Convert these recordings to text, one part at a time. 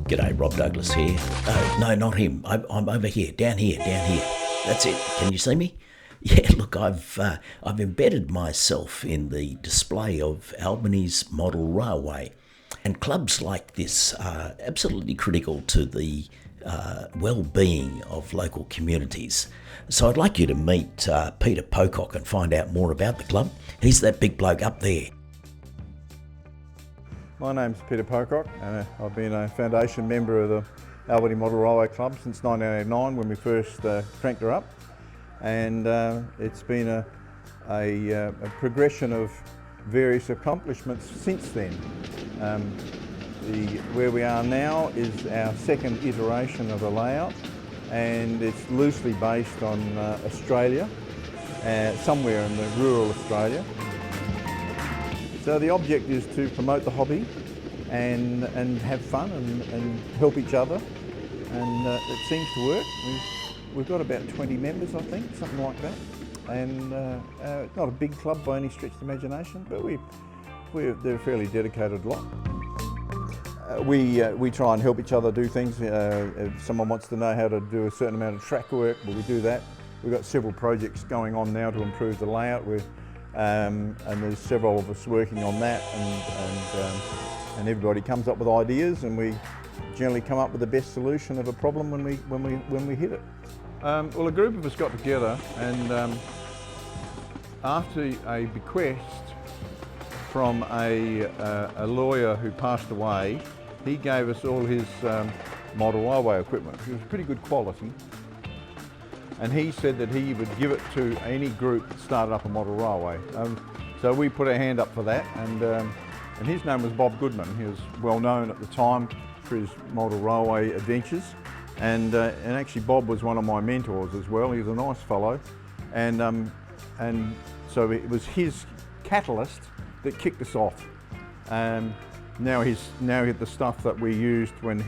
G'day, Rob Douglas here. No, not him. I'm over here, down here. That's it. Can you see me? Yeah, look, I've embedded myself in the display of Albany's Model Railway, and clubs like this are absolutely critical to the well-being of local communities. So I'd like you to meet Peter Pocock and find out more about the club. He's that big bloke up there. My name's Peter Pocock, and I've been a foundation member of the Albany Model Railway Club since 1989 when we first cranked her up, and it's been a progression of various accomplishments since then. Where we are now is our second iteration of the layout, and it's loosely based on Australia, somewhere in the rural Australia. So the object is to promote the hobby and have fun and help each other, and it seems to work. We've got about 20 members, I think, something like that, and it's not a big club by any stretch of the imagination, but they're a fairly dedicated lot. We try and help each other do things. If someone wants to know how to do a certain amount of track work, well, we do that. We've got several projects going on now to improve the layout. And there's several of us working on that, and everybody comes up with ideas, and we generally come up with the best solution of a problem when we hit it. Well, a group of us got together, and after a bequest from a lawyer who passed away, he gave us all his model railway equipment. It was pretty good quality. And he said that he would give it to any group that started up a model railway. So we put our hand up for that, and his name was Bob Goodman. He was well known at the time for his model railway adventures, and actually Bob was one of my mentors as well. He was a nice fellow, and so it was his catalyst that kicked us off. Now the stuff that we used when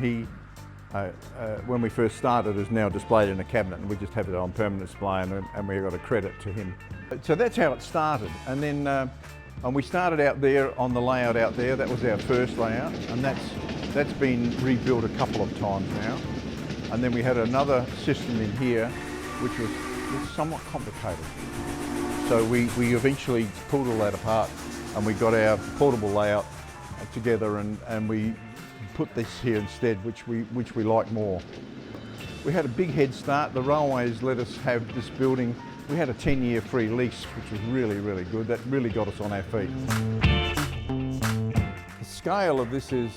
we first started is now displayed in a cabinet, and we just have it on permanent display, and we've got a credit to him. So that's how it started, and then and we started out there on the layout out there. That was our first layout, and that's been rebuilt a couple of times now. And then we had another system in here which was somewhat complicated. So we eventually pulled all that apart, and we got our portable layout together, and we put this here instead, which we like more. We had a big head start. The railways let us have this building. We had a 10-year free lease, which was really, really good. That really got us on our feet. The scale of this is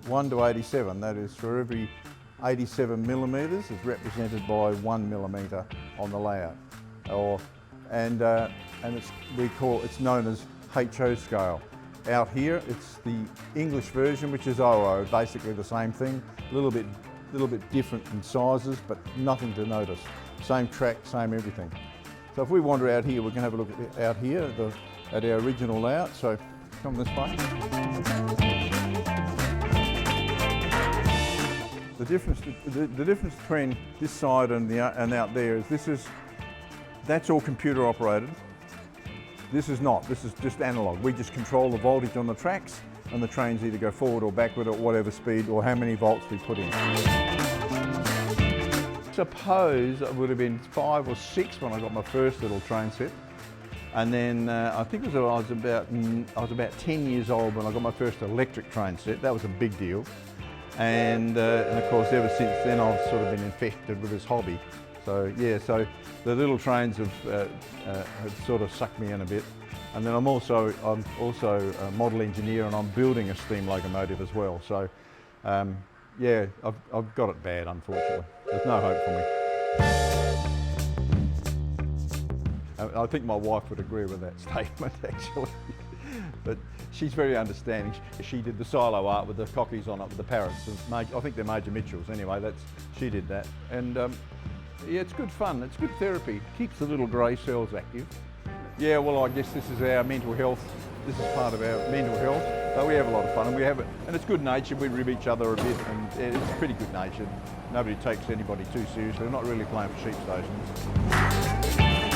1 to 87. That is, for every 87 millimetres is represented by 1 millimetre on the layout. And it's known as HO scale. Out here, it's the English version, which is OO, basically the same thing, a little bit different in sizes, but nothing to notice. Same track, same everything. So if we wander out here, we can have a look out here at our original layout. So come this way. The difference between this side and out there is that's all computer operated. This is not, this is just analog. We just control the voltage on the tracks, and the trains either go forward or backward at whatever speed, or how many volts we put in. Suppose it would have been 5 or 6 when I got my first little train set. And then I think I was about 10 years old when I got my first electric train set. That was a big deal. And of course, ever since then, I've sort of been infected with this hobby. So yeah, so the little trains have sort of sucked me in a bit. And then I'm also a model engineer, and I'm building a steam locomotive as well. So yeah, I've got it bad, unfortunately. There's no hope for me. I think my wife would agree with that statement, actually. But she's very understanding. She did the silo art with the cockies on it, with the parrots. I think they're Major Mitchell's anyway. She did that. And yeah, it's good fun. It's good therapy. Keeps the little grey cells active. Yeah, well, I guess this is our mental health. This is part of our mental health. So we have a lot of fun, and we have it, and it's good natured. We rib each other a bit, and it's pretty good natured. Nobody takes anybody too seriously. We're not really playing for sheep stations.